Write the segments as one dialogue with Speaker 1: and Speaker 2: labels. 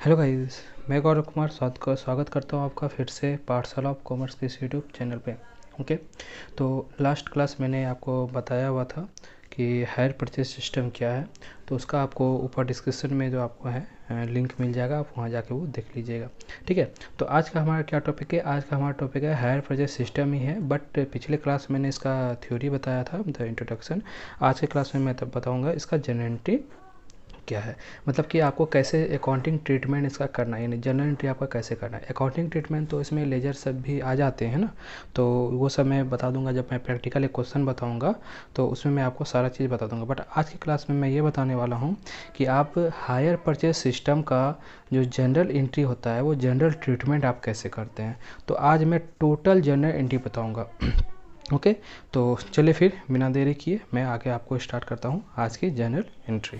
Speaker 1: Hello guys, मैं गौरव कुमार स्वागत करता हूँ आपका फिर से पाठशाला ऑफ कॉमर्स के इस यूट्यूब चैनल पे। ओके, तो लास्ट क्लास मैंने आपको बताया हुआ था कि हायर परचेज सिस्टम क्या है। तो उसका आपको ऊपर डिस्क्रिप्शन में जो आपको है लिंक मिल जाएगा, आप वहाँ जाके वो देख लीजिएगा। ठीक है, तो आज का हमारा क्या टॉपिक है? आज का हमारा टॉपिक है हायर परचेज सिस्टम ही है, बट पिछले क्लास मैंने इसका थ्योरी बताया था, द इंट्रोडक्शन। आज के क्लास में मैं तब बताऊँगा इसका जनरल क्या है, मतलब कि आपको कैसे अकाउंटिंग ट्रीटमेंट इसका करना है, यानी जनरल एंट्री आपका कैसे करना है। अकाउंटिंग ट्रीटमेंट तो इसमें लेजर सब भी आ जाते हैं ना, तो वो सब मैं बता दूंगा जब मैं प्रैक्टिकल एक क्वेश्चन बताऊंगा, तो उसमें मैं आपको सारा चीज़ बता दूंगा। बट आज की क्लास में मैं ये बताने वाला हूँ कि आप हायर परचेज सिस्टम का जो जनरल एंट्री होता है वो जनरल ट्रीटमेंट आप कैसे करते हैं। तो आज मैं टोटल जनरल एंट्री बताऊँगा। ओके, तो चलिए फिर बिना देरी किए मैं आगे आपको स्टार्ट करता हूँ आज की जनरल एंट्री।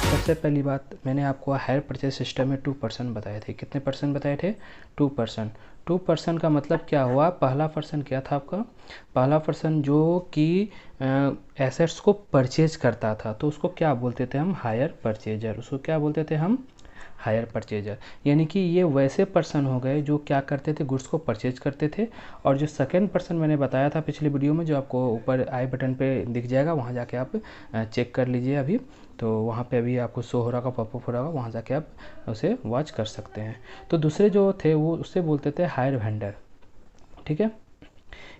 Speaker 1: सबसे पहली बात, मैंने आपको हायर परचेज सिस्टम में 2% बताए थे। कितने परसेंट बताए थे? 2%। 2% का मतलब क्या हुआ? पहला पर्सन क्या था आपका? पहला पर्सन जो कि एसेट्स को परचेज करता था, तो उसको क्या बोलते थे हम? Hire purchaser. उसको क्या बोलते थे हम? Hire purchaser. यानी कि ये वैसे पर्सन हो गए जो क्या करते थे? गुड्स को परचेज करते थे। और जो सेकंड पर्सन मैंने बताया था पिछले वीडियो में, जो आपको ऊपर आई बटन पे दिख जाएगा, वहाँ जाके आप चेक कर लीजिए अभी। तो वहाँ पे अभी आपको शो हो रहा होगा, पॉपअप हो रहा होगा, वहाँ जाके आप उसे वॉच कर सकते हैं। तो दूसरे जो थे वो उससे बोलते थे हायर वेंडर। ठीक है,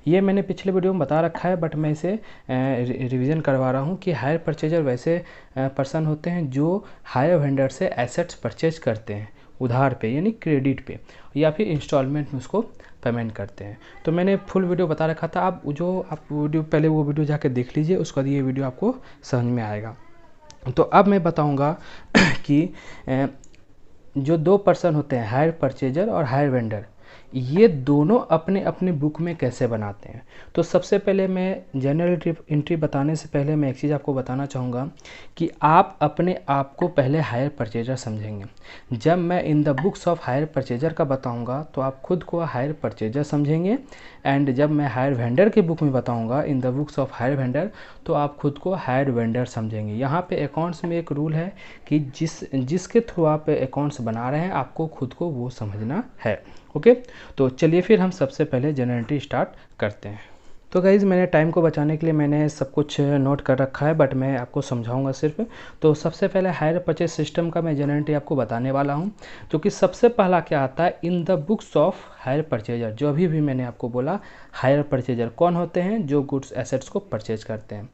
Speaker 1: ये मैंने पिछले वीडियो में बता रखा है, बट मैं इसे रिवीजन करवा रहा हूँ कि हायर परचेजर वैसे पर्सन होते हैं जो हायर वेंडर से एसेट्स परचेज करते हैं उधार पे, यानी क्रेडिट पे, या फिर इंस्टॉलमेंट में उसको पेमेंट करते हैं। तो मैंने फुल वीडियो बता रखा था, आप वीडियो पहले वो वीडियो जाके देख लीजिए, उसके बाद ये वीडियो आपको समझ में आएगा। तो अब मैं बताऊँगा कि जो दो पर्सन होते हैं, हायर परचेजर और हायर वेंडर, ये दोनों अपने अपने बुक में कैसे बनाते हैं। तो सबसे पहले मैं जनरल एंट्री बताने से पहले मैं एक चीज़ आपको बताना चाहूँगा कि आप अपने आप को पहले हायर परचेजर समझेंगे। जब मैं in the books of hire purchaser का बताऊँगा तो आप खुद को हायर परचेजर समझेंगे, एंड जब मैं हायर वेंडर के बुक में बताऊँगा इन the books of higher vendor, तो आप खुद को हायर वेंडर समझेंगे। यहाँ पे अकाउंट्स में एक रूल है कि जिसके थ्रू आप अकाउंट्स बना रहे हैं, आपको खुद को वो समझना है। ओके, तो चलिए फिर हम सबसे पहले जनरल एंट्री स्टार्ट करते हैं। तो गाइज़, मैंने टाइम को बचाने के लिए मैंने सब कुछ नोट कर रखा है, बट मैं आपको समझाऊंगा सिर्फ। तो सबसे पहले हायर परचेज सिस्टम का मैं जनरल एंट्री आपको बताने वाला हूं, जो कि सबसे पहला क्या आता है? In the books of hire purchaser. जो अभी भी मैंने आपको बोला, हायर परचेजर कौन होते हैं? जो गुड्स एसेट्स को परचेज करते हैं।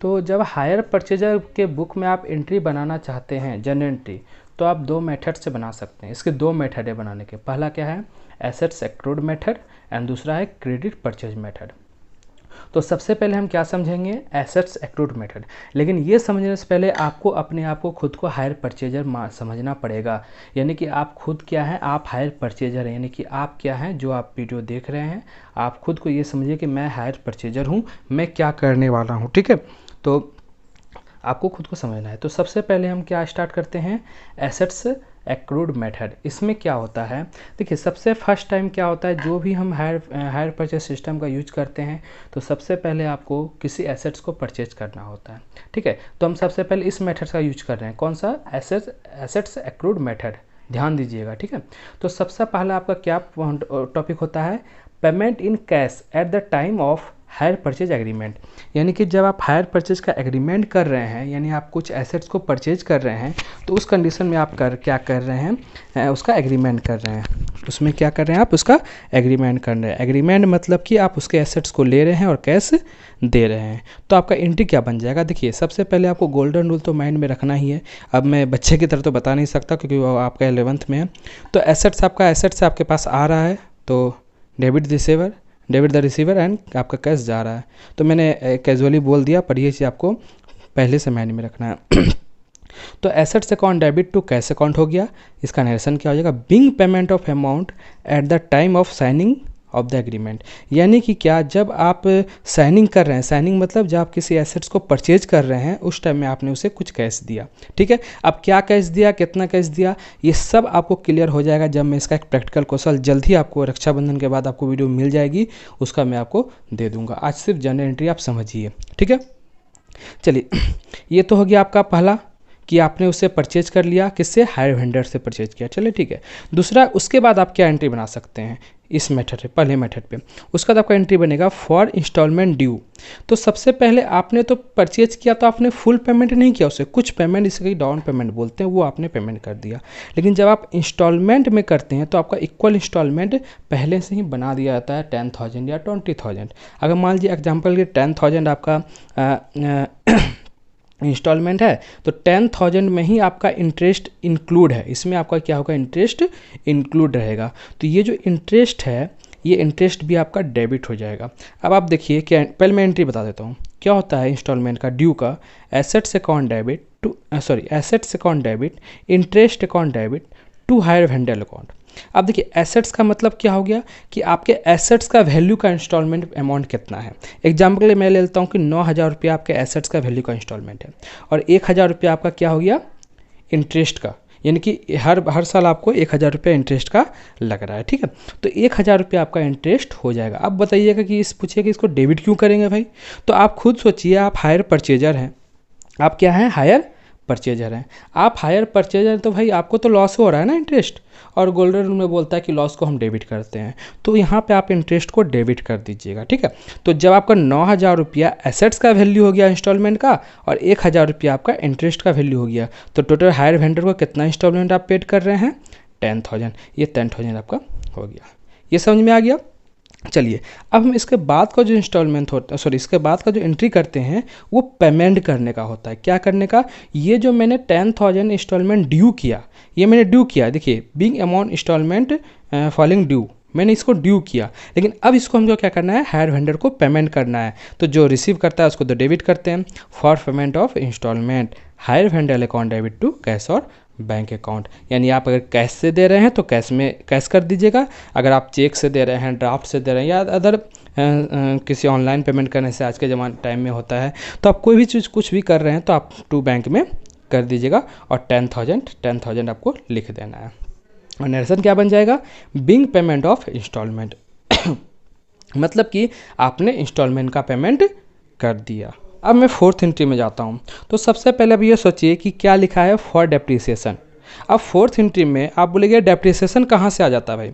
Speaker 1: तो जब हायर परचेजर के बुक में आप एंट्री बनाना चाहते हैं, जनरल एंट्री, तो आप दो मेथड से बना सकते हैं। इसके दो मेथड है बनाने के। पहला क्या है? एसेट्स एक्रूड मेथड, एंड दूसरा है क्रेडिट परचेज मेथड। तो सबसे पहले हम क्या समझेंगे? Assets accrued method. लेकिन ये समझने से पहले आपको अपने आप को खुद को हायर परचेजर समझना पड़ेगा। यानी कि आप खुद क्या हैं? आप हायर परचेजर हैं। यानी कि आप क्या हैं? जो आप वीडियो देख रहे हैं, आप खुद को ये समझिए कि मैं हायर परचेजर हूँ, मैं क्या करने वाला हूँ। ठीक है, तो आपको खुद को समझना है। तो सबसे पहले हम क्या स्टार्ट करते हैं? Assets accrued method. इसमें क्या होता है? देखिए, सबसे फर्स्ट टाइम क्या होता है, जो भी हम हायर परचेज सिस्टम का यूज करते हैं, तो सबसे पहले आपको किसी एसेट्स को परचेज करना होता है। ठीक है, तो हम सबसे पहले इस मेथड का यूज कर रहे हैं। कौन सा? Assets accrued method. ध्यान दीजिएगा। ठीक है, तो सबसे पहला आपका क्या टॉपिक होता है? Payment in cash at the time of hire purchase agreement. यानी कि जब आप हायर परचेज का एग्रीमेंट कर रहे हैं, यानी आप कुछ एसेट्स को परचेज कर रहे हैं, तो उस कंडीशन में आप क्या कर रहे हैं? उसका एग्रीमेंट कर रहे हैं। उसमें क्या कर रहे हैं? आप उसका एग्रीमेंट कर रहे हैं। एग्रीमेंट मतलब कि आप उसके एसेट्स को ले रहे हैं और कैश दे रहे हैं। तो आपका एंट्री क्या बन जाएगा? देखिए, सबसे पहले आपको गोल्डन रूल तो माइंड में रखना ही है। अब मैं बच्चे की तरह तो बता नहीं सकता, क्योंकि वो आपका 11th में है। तो एसेट्स आपके पास आ रहा है, तो डेबिट द रिसीवर एंड आपका कैश जा रहा है। तो मैंने कैजुअली बोल दिया, पर ये चीज़ आपको पहले से माइंड में रखना है। तो assets account debit to cash account हो गया। इसका नरेशन क्या हो जाएगा? Being payment of amount at the time of signing of the agreement. यानी कि क्या, जब आप साइनिंग कर रहे हैं, साइनिंग मतलब जब आप किसी एसेट्स को परचेज कर रहे हैं उस टाइम में आपने उसे कुछ कैश दिया, ठीक है। अब क्या कैश दिया, कितना कैश दिया, ये सब आपको क्लियर हो जाएगा जब मैं इसका एक प्रैक्टिकल क्वेश्चन जल्द ही आपको रक्षाबंधन के बाद आपको वीडियो मिल जाएगी, उसका मैं आपको दे दूंगा। आज सिर्फ जनरल एंट्री आप समझिए, ठीक है। चलिए, ये तो हो गया आपका पहला कि आपने उसे परचेज कर लिया, किससे, हायर वेंडर से परचेज किया, चलिए ठीक है। दूसरा, उसके बाद आप क्या एंट्री बना सकते हैं इस मेथड पे, पहले मेथड पे। उसका बाद आपका एंट्री बनेगा फॉर इंस्टॉलमेंट ड्यू। तो सबसे पहले आपने तो परचेज किया तो आपने फुल पेमेंट नहीं किया उसे, कुछ पेमेंट, इसके डाउन पेमेंट बोलते हैं, वो आपने पेमेंट कर दिया। लेकिन जब आप इंस्टॉलमेंट में करते हैं तो आपका इक्वल इंस्टॉलमेंट पहले से ही बना दिया जाता है 10,000 या 20,000। अगर मान लीजिए एग्जाम्पल के 10,000 आपका इंस्टॉलमेंट है तो 10,000 में ही आपका इंटरेस्ट इंक्लूड है, इसमें आपका क्या होगा, इंटरेस्ट इंक्लूड रहेगा। तो ये जो इंटरेस्ट है, ये इंटरेस्ट भी आपका डेबिट हो जाएगा। अब आप देखिए क्या, पहले मैं एंट्री बता देता हूँ क्या होता है इंस्टॉलमेंट का, ड्यू का, assets account debit to assets account debit, interest account debit to hire vendor account. अब देखिए एसेट्स का मतलब क्या हो गया कि आपके एसेट्स का वैल्यू का इंस्टॉलमेंट अमाउंट कितना है। एग्जाम्पल के लिए मैं ले लेता हूँ कि 9,000 रुपया आपके एसेट्स का वैल्यू का इंस्टॉलमेंट है और 1,000 रुपया आपका क्या हो गया, इंटरेस्ट का, यानी कि हर साल आपको 1,000 रुपया इंटरेस्ट का लग रहा है, ठीक है। तो 1,000 रुपया आपका इंटरेस्ट हो जाएगा। अब बताइएगा कि पूछिए कि इसको डेबिट क्यों करेंगे भाई, तो आप खुद सोचिए, आप हायर परचेजर हैं, आप क्या हैं, हायर परचेजर हैं। आप हायर परचेजर तो भाई आपको तो लॉस हो रहा है ना इंटरेस्ट, और गोल्डन रूल में बोलता है कि लॉस को हम डेबिट करते हैं, तो यहाँ पे आप इंटरेस्ट को डेबिट कर दीजिएगा, ठीक है। तो जब आपका 9,000 रुपया एसेट्स का वैल्यू हो गया इंस्टॉलमेंट का और 1,000 रुपया आपका इंटरेस्ट का वैल्यू हो गया, तो टोटल हायर वेंडर को कितना इंस्टॉलमेंट आप पेड कर रहे हैं, 10,000। ये 10,000 आपका हो गया, ये समझ में आ गया। चलिए, अब हम इसके बाद का जो इंस्टॉलमेंट होता है, इसके बाद का जो एंट्री करते हैं वो पेमेंट करने का होता है। क्या करने का, ये जो मैंने 10,000 इंस्टॉलमेंट ड्यू किया, ये मैंने ड्यू किया, देखिए being amount instalment following due, मैंने इसको ड्यू किया, लेकिन अब इसको हमको क्या करना है, हायर वेंडर को पेमेंट करना है। तो जो रिसीव करता है उसको तो डेबिट करते हैं, for payment of instalment hire vendor account debit to cash और बैंक अकाउंट। यानी आप अगर कैश से दे रहे हैं तो कैश में कैश कर दीजिएगा, अगर आप चेक से दे रहे हैं, ड्राफ्ट से दे रहे हैं या अदर किसी ऑनलाइन पेमेंट करने से आज के ज़माने टाइम में होता है, तो आप कोई भी चीज़ कुछ भी कर रहे हैं तो आप टू बैंक में कर दीजिएगा और 10,000 आपको लिख देना है। और नरेशन क्या बन जाएगा, बिंग पेमेंट ऑफ इंस्टॉलमेंट मतलब कि आपने इंस्टॉलमेंट का पेमेंट कर दिया। अब मैं फोर्थ एंट्री में जाता हूँ। तो सबसे पहले अब ये सोचिए कि क्या लिखा है, फॉर डेप्रिसिएशन। अब फोर्थ एंट्री में आप बोलेंगे डेप्रिसिएशन कहाँ से आ जाता है भाई।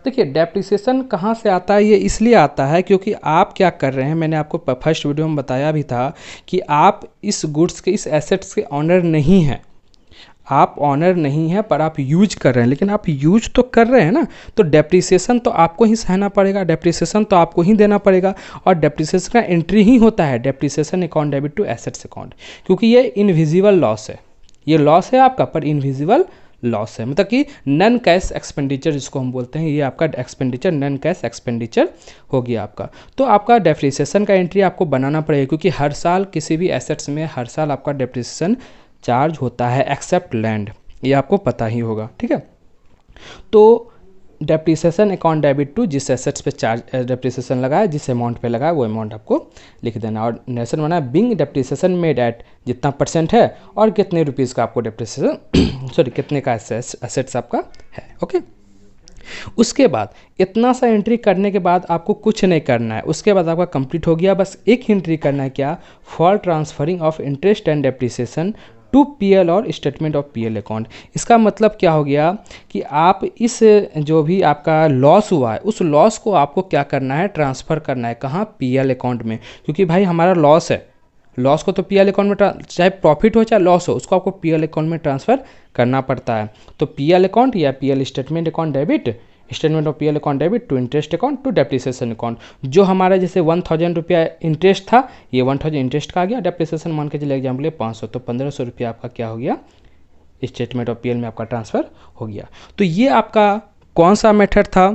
Speaker 1: देखिए डेप्रिसिएशन कहाँ से आता है, ये इसलिए आता है क्योंकि आप क्या कर रहे हैं, मैंने आपको फर्स्ट वीडियो में बताया भी था कि आप इस गुड्स के, इस एसेट्स के ऑनर नहीं हैं, आप ऑनर नहीं है पर आप यूज कर रहे हैं, लेकिन आप यूज तो कर रहे हैं ना, तो डेप्रिसिएशन तो आपको ही सहना पड़ेगा, डेप्रिसिएशन तो आपको ही देना पड़ेगा। और डेप्रिसिएशन का एंट्री ही होता है depreciation account debit to assets account, क्योंकि ये इनविजिबल लॉस है, ये लॉस है आपका पर इनविजिबल लॉस है, मतलब कि नन कैश एक्सपेंडिचर जिसको हम बोलते हैं, ये आपका एक्सपेंडिचर नन कैश एक्सपेंडिचर हो गया आपका। तो आपका डेप्रिसिएशन का एंट्री आपको बनाना पड़ेगा, क्योंकि हर साल किसी भी एसेट्स में हर साल आपका डेप्रिसिएशन चार्ज होता है एक्सेप्ट लैंड, ये आपको पता ही होगा, ठीक है। तो डेप्रिसिएशन अकाउंट डेबिट टू जिस एसेट्स पे चार्ज डेप्रिसिएशन लगा है, जिस अमाउंट पे लगा है वो अमाउंट आपको लिख देना। और नरेशन बना बिंग डेप्रिसिएशन मेड एट जितना परसेंट है और कितने रुपीज़ का आपको डेप्रिसिएशन कितने का एसेट्स आपका है, ओके। उसके बाद इतना सा एंट्री करने के बाद आपको कुछ नहीं करना है, उसके बाद आपका कंप्लीट हो गया, बस एक एंट्री करना है, क्या, for transferring of interest and depreciation to PL और स्टेटमेंट ऑफ पीएल अकाउंट। इसका मतलब क्या हो गया कि आप इस जो भी आपका लॉस हुआ है उस लॉस को आपको क्या करना है, ट्रांसफ़र करना है, कहाँ, पीएल अकाउंट में, क्योंकि भाई हमारा लॉस है, लॉस को तो पीएल अकाउंट में, चाहे प्रॉफिट हो चाहे लॉस हो, उसको आपको पीएल अकाउंट में ट्रांसफ़र करना पड़ता है। तो पीएल अकाउंट या PL statement account debit, statement of PL account debit to interest account to depreciation account. जो हमारा जैसे 1,000 रुपया इंटरेस्ट था, ये 1,000 इंटरेस्ट का आ गया, डेप्रिसिएशन मान के चले एग्जाम्पल 500, तो 1,500 रुपया आपका क्या हो गया, स्टेटमेंट ऑफ पीएल में आपका ट्रांसफ़र हो गया। तो ये आपका कौन सा मेथड था,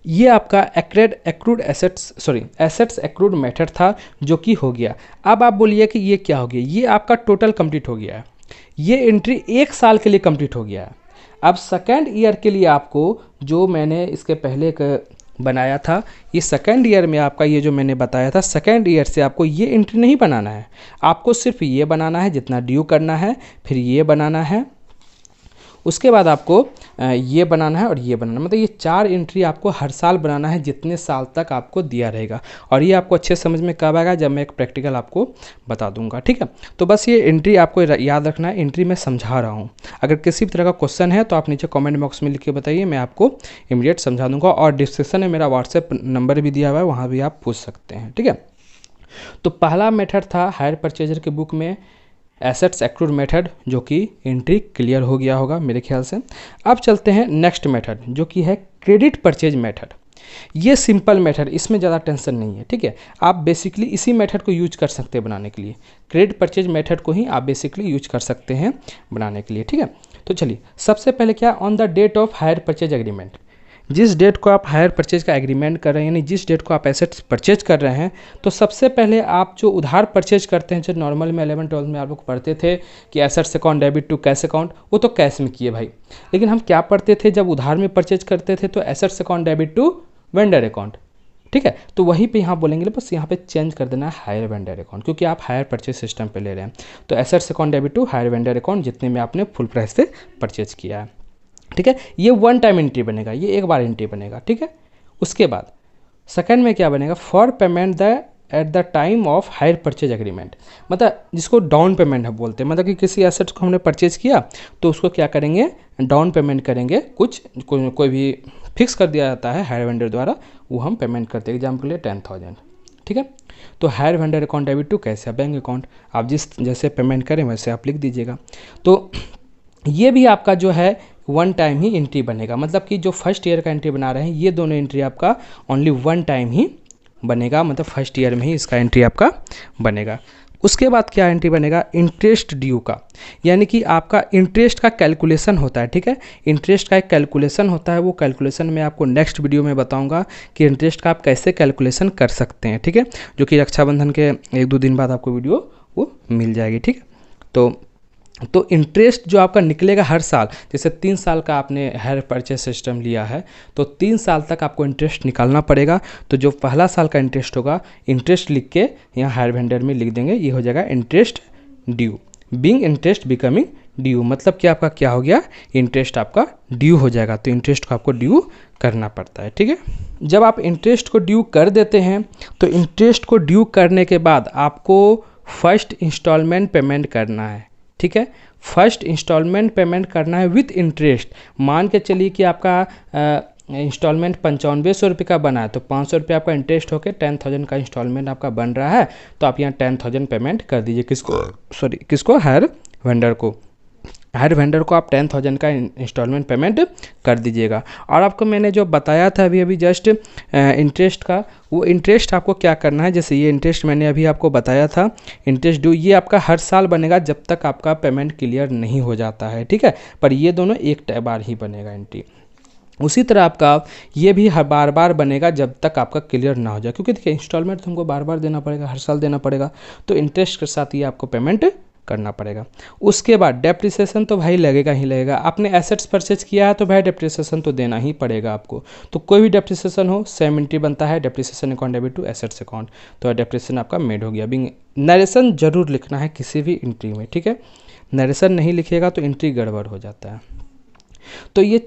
Speaker 1: ये आपका एक्रूड एसेट्स एक्रूड मेथड था, जो कि हो गया। अब आप बोलिए कि ये क्या हो गया, ये आपका टोटल कंप्लीट हो गया है, ये एंट्री 1 साल के लिए कंप्लीट हो गया है। अब सेकेंड ईयर के लिए आपको जो मैंने इसके पहले बनाया था, ये सेकेंड ईयर में आपका ये जो मैंने बताया था, सेकेंड ईयर से आपको ये एंट्री नहीं बनाना है, आपको सिर्फ ये बनाना है जितना ड्यू करना है, फिर ये बनाना है, उसके बाद आपको ये बनाना है और ये बनाना है। मतलब ये 4 एंट्री आपको हर साल बनाना है जितने साल तक आपको दिया रहेगा। और ये आपको अच्छे समझ में कब आएगा, जब मैं एक प्रैक्टिकल आपको बता दूंगा, ठीक है। तो बस ये एंट्री आपको याद रखना है, एंट्री मैं समझा रहा हूँ। अगर किसी भी तरह का क्वेश्चन है तो आप नीचे कॉमेंट बॉक्स में लिख के बताइए, मैं आपको इमीडिएट समझा दूंगा। और डिस्क्रिप्शन में मेरा व्हाट्सएप नंबर भी दिया हुआ है, वहाँ भी आप पूछ सकते हैं, ठीक है। तो पहला मेथड था हायर परचेजर के बुक में एसेट्स एक्रूड मेथड, जो कि एंट्री क्लियर हो गया होगा मेरे ख्याल से। अब चलते हैं नेक्स्ट मेथड, जो कि है क्रेडिट परचेज मेथड। ये सिंपल मेथड, इसमें ज़्यादा टेंशन नहीं है, ठीक है। आप बेसिकली इसी मेथड को यूज कर सकते हैं बनाने के लिए, क्रेडिट परचेज मेथड को ही आप बेसिकली यूज कर सकते हैं बनाने के लिए, ठीक है। तो चलिए, सबसे पहले क्या, on the date of hire purchase agreement, जिस डेट को आप हायर परचेज का एग्रीमेंट कर रहे हैं, यानी जिस डेट को आप एसेट्स परचेज कर रहे हैं, तो सबसे पहले आप जो उधार परचेज करते हैं, जो नॉर्मल में 11-12 में आप लोग पढ़ते थे कि assets account debit to cash account, वो तो कैश में किए भाई। लेकिन हम क्या पढ़ते थे, जब उधार में परचेज करते थे तो assets account debit to vendor account, ठीक है। तो वहीं पे यहाँ बोलेंगे, बस यहाँ पे चेंज कर देना है हायर वेंडर अकाउंट, क्योंकि आप हायर परचेज सिस्टम पे ले रहे हैं। तो assets account debit to hire vendor account, जितने में आपने फुल प्राइस से परचेज किया है, ठीक है। ये वन टाइम एंट्री बनेगा, ये एक बार एंट्री बनेगा, ठीक है। उसके बाद सेकंड में क्या बनेगा, for payment the eight the time of hire purchase agreement, मतलब जिसको डाउन पेमेंट है बोलते हैं। मतलब कि किसी एसेट को हमने परचेज किया तो उसको क्या करेंगे, डाउन पेमेंट करेंगे, कुछ कोई भी फिक्स कर दिया जाता है हायर वेंडर द्वारा, वो हम पेमेंट करते हैं। एग्जाम्पल के लिए 10,000, ठीक है। तो hire vendor account debit to कैसे, बैंक अकाउंट, आप जैसे पेमेंट करें वैसे आप लिख दीजिएगा। तो ये भी आपका जो है वन टाइम ही एंट्री बनेगा, मतलब कि जो फर्स्ट ईयर का एंट्री बना रहे हैं, ये दोनों एंट्री आपका ओनली वन टाइम ही बनेगा, मतलब फर्स्ट ईयर में ही इसका एंट्री आपका बनेगा। उसके बाद क्या एंट्री बनेगा, इंटरेस्ट ड्यू का, यानी कि आपका इंटरेस्ट का कैलकुलेशन होता है, ठीक है। इंटरेस्ट का एक कैलकुलेशन होता है, वो कैलकुलेशन मैं आपको नेक्स्ट वीडियो में बताऊंगा कि इंटरेस्ट का आप कैसे कैलकुलेशन कर सकते हैं, ठीक है। जो कि रक्षाबंधन के 1-2 दिन बाद आपको वीडियो वो मिल जाएगी, ठीक है। तो इंटरेस्ट जो आपका निकलेगा हर साल, जैसे 3 साल का आपने हायर परचेज सिस्टम लिया है, तो 3 साल तक आपको इंटरेस्ट निकालना पड़ेगा। तो जो पहला साल का इंटरेस्ट होगा, इंटरेस्ट लिख के यहाँ हायर वेंडर में लिख देंगे, ये हो जाएगा interest due, being interest becoming due, मतलब कि आपका क्या हो गया, इंटरेस्ट आपका ड्यू हो जाएगा। तो इंटरेस्ट को आपको ड्यू करना पड़ता है, ठीक है। जब आप इंटरेस्ट को ड्यू कर देते हैं, तो इंटरेस्ट को ड्यू करने के बाद आपको फर्स्ट इंस्टॉलमेंट पेमेंट करना है, ठीक है। फर्स्ट इंस्टॉलमेंट पेमेंट करना है विथ इंटरेस्ट। मान के चलिए कि आपका इंस्टॉलमेंट 9500 रुपये का बना है, तो 500 रुपये आपका इंटरेस्ट होकर 10,000 का इंस्टॉलमेंट आपका बन रहा है, तो आप यहाँ 10,000 पेमेंट कर दीजिए। किसको, हायर वेंडर को। हायर वेंडर को आप 10,000 का इंस्टॉलमेंट पेमेंट कर दीजिएगा। और आपको मैंने जो बताया था अभी जस्ट इंटरेस्ट का, वो इंटरेस्ट आपको क्या करना है, जैसे ये इंटरेस्ट मैंने अभी आपको बताया था, इंटरेस्ट ड्यू, ये आपका हर साल बनेगा जब तक आपका पेमेंट क्लियर नहीं हो जाता है, ठीक है। पर ये दोनों एक बार ही बनेगा एंट्री। उसी तरह आपका ये भी हर बार बनेगा जब तक आपका क्लियर ना हो जाए, क्योंकि देखिए इंस्टॉलमेंट तो हमको बार देना पड़ेगा, हर साल देना पड़ेगा, तो इंटरेस्ट के साथ ये आपको पेमेंट करना पड़ेगा। उसके बाद डेप्रिसिएशन तो भाई लगेगा ही लगेगा। आपने एसेट्स परचेज किया है तो भाई डेप्रिसिएशन तो देना ही पड़ेगा आपको। तो कोई भी डेप्रिसिएशन हो, सेम एंट्री बनता है, depreciation account debit to assets account, तो डेप्रिसिएशन आपका मेड हो गया। बिंग नरेशन जरूर लिखना है किसी भी एंट्री में, ठीक है। नरेशन नहीं लिखिएगा तो एंट्री गड़बड़ हो जाता है। तो ये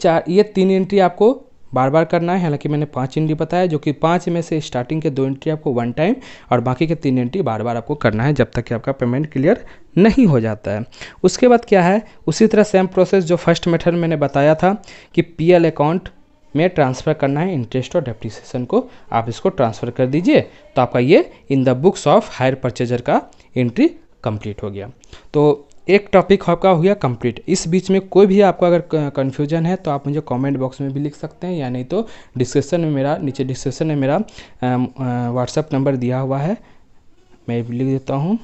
Speaker 1: 3 एंट्री आपको बार करना है। हालांकि मैंने 5 एंट्री बताया, जो कि 5 में से स्टार्टिंग के 2 एंट्री आपको वन टाइम और बाकी के 3 एंट्री बार आपको करना है जब तक कि आपका पेमेंट क्लियर नहीं हो जाता है। उसके बाद क्या है, उसी तरह सेम प्रोसेस जो फर्स्ट मेथड मैंने बताया था कि पीएल अकाउंट में ट्रांसफ़र करना है इंटरेस्ट और डेप्रिसिएशन को, आप इसको ट्रांसफ़र कर दीजिए, तो आपका ये in the books of hire purchaser का एंट्री कंप्लीट हो गया। तो एक टॉपिक आपका हो गया कंप्लीट। इस बीच में कोई भी आपको अगर कन्फ्यूजन है तो आप मुझे कमेंट बॉक्स में भी लिख सकते हैं, या नहीं तो डिस्क्रिप्शन में नीचे डिस्क्रिप्शन में मेरा व्हाट्सएप नंबर दिया हुआ है, मैं भी लिख देता हूँ,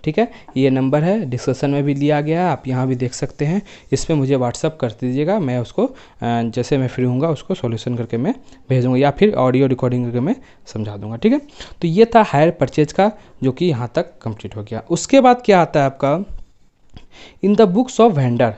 Speaker 1: ठीक है। ये नंबर है, डिस्क्रिप्शन में भी दिया गया है, आप यहाँ भी देख सकते हैं। इस पर मुझे व्हाट्सअप कर दीजिएगा, मैं उसको जैसे मैं फ्री हूँगा उसको सॉल्यूशन करके मैं भेजूँगा, या फिर ऑडियो रिकॉर्डिंग करके मैं समझा दूँगा, ठीक है। तो ये था हायर परचेज का, जो कि यहाँ तक कंप्लीट हो गया। उसके बाद क्या आता है आपका इन द बुक्स ऑफ वेंडर।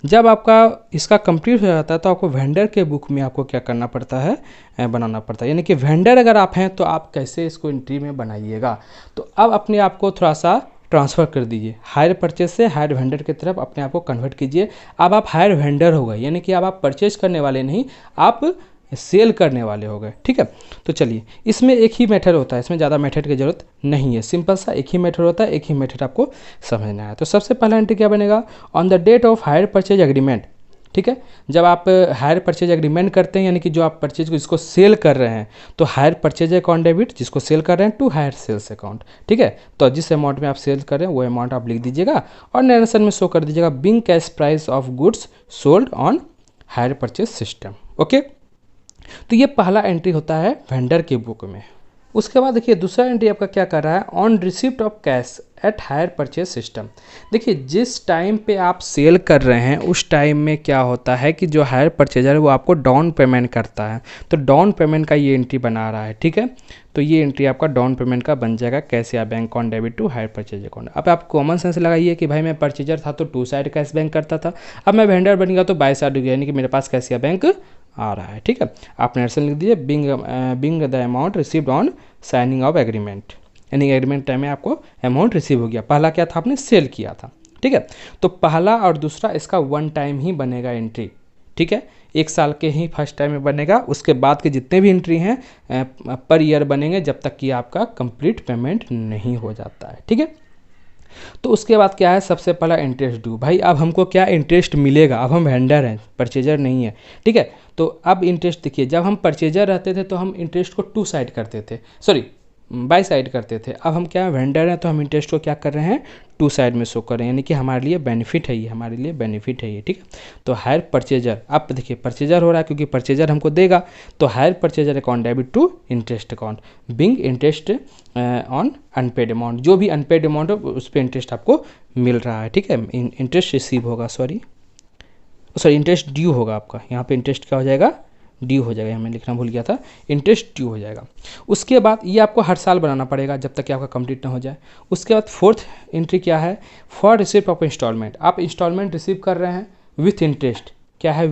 Speaker 1: जब आपका इसका कंप्लीट हो जाता है तो आपको वेंडर के बुक में आपको क्या करना पड़ता है, बनाना पड़ता है। यानी कि वेंडर अगर आप हैं तो आप कैसे इसको एंट्री में बनाइएगा। तो अब अपने आप को थोड़ा सा ट्रांसफ़र कर दीजिए, हायर परचेज से हायर वेंडर की तरफ अपने आप को कन्वर्ट कीजिए। अब आप हायर वेंडर हो गए, यानी कि अब आप परचेज करने वाले नहीं, आप सेल करने वाले हो गए। ठीक है, तो चलिए इसमें एक ही मेथड होता है, इसमें ज़्यादा मेथड की ज़रूरत नहीं है, सिंपल सा एक ही मेथड होता है, एक ही मेथड आपको समझना है। तो सबसे पहला एंट्री क्या बनेगा, on the date of hire purchase agreement. ठीक है, जब आप हायर परचेज एग्रीमेंट करते हैं, यानी कि जो आप परचेज को इसको सेल कर रहे हैं, तो हायर परचेज अकाउंट डेबिट, जिसको सेल कर रहे हैं, टू हायर सेल्स अकाउंट। ठीक है, तो जिस अमाउंट में आप सेल कर रहे हैं वो अमाउंट आप लिख दीजिएगा और नरेशन में शो कर दीजिएगा being cash price of goods sold on hire purchase system. Okay, तो ये पहला एंट्री होता है वेंडर के बुक में। उसके बाद देखिए दूसरा एंट्री आपका क्या कर रहा है, on receipt of cash at higher purchase system. देखिए जिस टाइम पे आप सेल कर रहे हैं उस टाइम में क्या होता है कि जो हायर परचेजर है वो आपको डाउन पेमेंट करता है, तो डाउन पेमेंट का ये एंट्री बना रहा है। ठीक है, तो ये एंट्री आपका डाउन पेमेंट का बन जाएगा, कैसे आप bank on debit to hire purchase account. अब आप कॉमन सेंस लगाइए कि भाई मैं परचेजर था तो टू साइड कैश बैंक करता था, अब मैं वेंडर बन गया तो बाई साइड हो गया, यानी कि मेरे पास कैशियर बैंक आ रहा है। ठीक है, आप नरेशन लिख दीजिए being the amount received on signing off agreement, यानी एग्रीमेंट टाइम में आपको अमाउंट रिसीव हो गया। पहला क्या था, आपने सेल किया था। ठीक है, तो पहला और दूसरा इसका वन टाइम ही बनेगा एंट्री। ठीक है, एक साल के ही फर्स्ट टाइम में बनेगा, उसके बाद के जितने भी एंट्री हैं पर ईयर बनेंगे जब तक कि आपका कंप्लीट पेमेंट नहीं हो जाता है। ठीक है, तो उसके बाद क्या है, सबसे पहला इंटरेस्ट ड्यू। भाई अब हमको क्या इंटरेस्ट मिलेगा, अब हम वेंडर हैं, परचेजर नहीं है। ठीक है, तो अब इंटरेस्ट देखिए, जब हम परचेजर रहते थे तो हम इंटरेस्ट को टू साइड करते थे, सॉरी बाई साइड करते थे। अब हम क्या वेंडर हैं तो हम इंटरेस्ट को क्या कर रहे हैं, टू साइड में शो कर रहे हैं, यानी कि हमारे लिए बेनिफिट है ये, हमारे लिए बेनिफिट है ये। ठीक है, तो हायर परचेजर, अब देखिए परचेजर हो रहा है क्योंकि परचेजर हमको देगा, तो hire purchaser account debit to interest account being interest on unpaid amount. जो भी अनपेड अमाउंट हो उस पर इंटरेस्ट आपको मिल रहा है। ठीक है, इंटरेस्ट रिसीव होगा, सॉरी इंटरेस्ट ड्यू होगा आपका, यहाँ पे इंटरेस्ट क्या हो जाएगा, ड्यू हो जाएगा, मैं लिखना भूल गया था, इंटरेस्ट ड्यू हो जाएगा। उसके बाद ये आपको हर साल बनाना पड़ेगा जब तक कि आपका कंप्लीट ना हो जाए। उसके बाद फोर्थ एंट्री क्या है, फॉर रिसिप्ट ऑफ इंस्टॉलमेंट। आप इंस्टॉलमेंट रिसीव कर रहे हैं विथ इंटरेस्ट, क्या है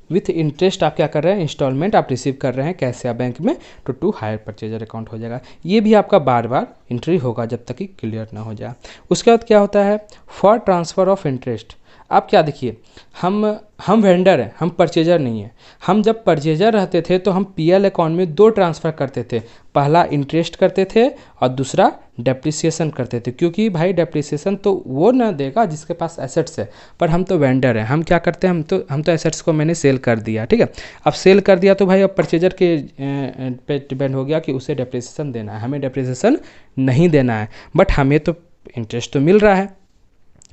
Speaker 1: विथ इंटरेस्ट आप क्या कर रहे हैं, इंस्टॉलमेंट आप रिसीव कर रहे हैं कैश या बैंक में, तो टू हायर परचेजर अकाउंट हो जाएगा। ये भी आपका बार बार एंट्री होगा जब तक कि क्लियर ना हो जाए। उसके बाद क्या होता है, फॉर ट्रांसफ़र ऑफ इंटरेस्ट। आप क्या देखिए, हम वेंडर हैं, हम परचेजर नहीं हैं। हम जब परचेजर रहते थे तो हम पीएल अकाउंट में दो ट्रांसफ़र करते थे, पहला इंटरेस्ट करते थे और दूसरा डेप्रिसिएशन करते थे, क्योंकि भाई डेप्रिसिएशन तो वो ना देगा जिसके पास एसेट्स है, पर हम तो वेंडर हैं, हम क्या करते हैं, हम तो एसेट्स को मैंने सेल कर दिया। ठीक है, अब सेल कर दिया तो भाई अब परचेजर के पे डिपेंड हो गया कि उसे डेप्रिसिएशन देना है, हमें डेप्रिसिएशन नहीं देना है, बट हमें तो इंटरेस्ट तो मिल रहा है।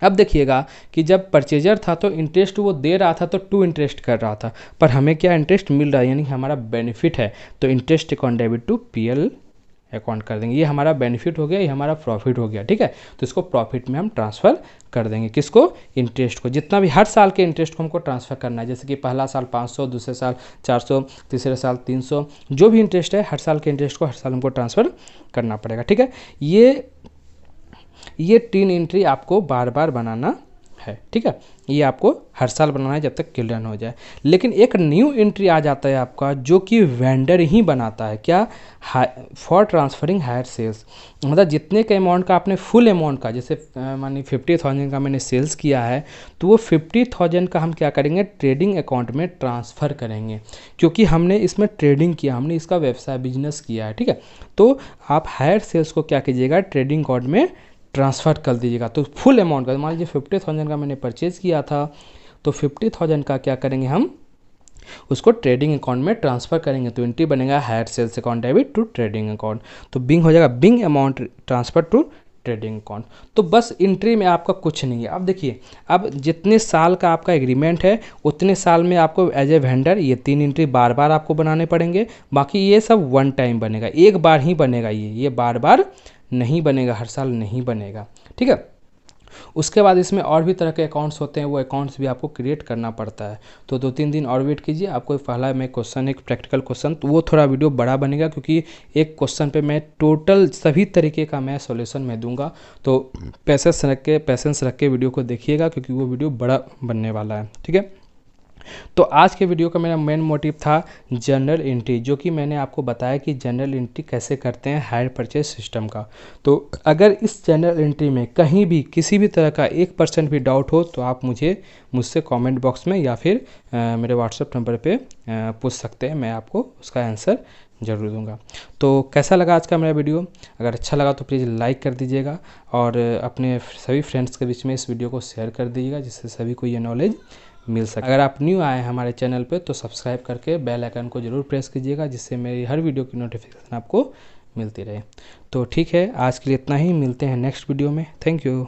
Speaker 1: अब देखिएगा कि जब परचेजर था तो इंटरेस्ट वो दे रहा था तो टू इंटरेस्ट कर रहा था, पर हमें क्या इंटरेस्ट मिल रहा है, यानी हमारा बेनिफिट है, तो interest account debit to PL account कर देंगे। ये हमारा बेनिफिट हो गया, ये हमारा प्रॉफिट हो गया। ठीक है, तो इसको प्रॉफिट में हम ट्रांसफ़र कर देंगे, किसको, इंटरेस्ट को। जितना भी हर साल के इंटरेस्ट को हमको ट्रांसफ़र करना है, जैसे कि पहला साल 500, दूसरे साल 400, तीसरे साल 300, जो भी इंटरेस्ट है हर साल के इंटरेस्ट को हर साल हमको ट्रांसफ़र करना पड़ेगा। ठीक है, ये तीन एंट्री आपको बार बार बनाना है। ठीक है, ये आपको हर साल बनाना है जब तक क्लियर हो जाए। लेकिन एक न्यू एंट्री आ जाता है आपका जो कि वेंडर ही बनाता है, क्या, फॉर ट्रांसफरिंग हायर सेल्स। मतलब जितने के अमाउंट का आपने फुल अमाउंट का, जैसे मानिए 50,000 का मैंने सेल्स किया है, तो वो 50,000 का हम क्या करेंगे, ट्रेडिंग अकाउंट में ट्रांसफ़र करेंगे, क्योंकि हमने इसमें ट्रेडिंग किया, हमने इसका व्यवसाय बिजनेस किया है। ठीक है, तो आप हायर सेल्स को क्या कीजिएगा, ट्रेडिंग अकाउंट में ट्रांसफ़र कर दीजिएगा। तो फुल अमाउंट का, मान लीजिए 50,000 का मैंने परचेज़ किया था, तो 50,000 का क्या करेंगे, हम उसको ट्रेडिंग अकाउंट में ट्रांसफ़र करेंगे, तो एंट्री बनेगा hire sales account debit to trading account, तो बिंग हो जाएगा being amount transfer to trading account. तो बस एंट्री में आपका कुछ नहीं है। अब देखिए, अब जितने साल का आपका एग्रीमेंट है उतने साल में आपको एज ए वेंडर ये तीन एंट्री बार बार आपको बनाने पड़ेंगे। बाकी ये सब वन टाइम बनेगा, एक बार ही बनेगा, ये बार बार नहीं बनेगा, हर साल नहीं बनेगा। ठीक है, उसके बाद इसमें और भी तरह के अकाउंट्स होते हैं, वो अकाउंट्स भी आपको क्रिएट करना पड़ता है। तो 2-3 दिन और वेट कीजिए, आपको पहला मैं क्वेश्चन, एक प्रैक्टिकल क्वेश्चन, तो वो थोड़ा वीडियो बड़ा बनेगा क्योंकि एक क्वेश्चन पे मैं टोटल सभी तरीके का मैं सॉल्यूशन मैं दूंगा। तो पेशेंस रख के वीडियो को देखिएगा क्योंकि वो वीडियो बड़ा बनने वाला है, ठीक है। तो आज के वीडियो का मेरा मेन मोटिव था जनरल एंट्री, जो कि मैंने आपको बताया कि जनरल एंट्री कैसे करते हैं हायर परचेज सिस्टम का। तो अगर इस जनरल एंट्री में कहीं भी किसी भी तरह का 1% भी डाउट हो तो आप मुझसे कमेंट बॉक्स में या फिर मेरे व्हाट्सएप नंबर पे पूछ सकते हैं, मैं आपको उसका आंसर ज़रूर दूंगा। तो कैसा लगा आज का मेरा वीडियो? अगर अच्छा लगा तो प्लीज़ लाइक कर दीजिएगा और अपने सभी फ्रेंड्स के बीच में इस वीडियो को शेयर कर दीजिएगा, जिससे सभी को ये नॉलेज मिल सके। अगर आप न्यू आए हैं हमारे चैनल पे तो सब्सक्राइब करके बेल आइकन को ज़रूर प्रेस कीजिएगा, जिससे मेरी हर वीडियो की नोटिफिकेशन आपको मिलती रहे। तो ठीक है, आज के लिए इतना ही, मिलते हैं नेक्स्ट वीडियो में। Thank you.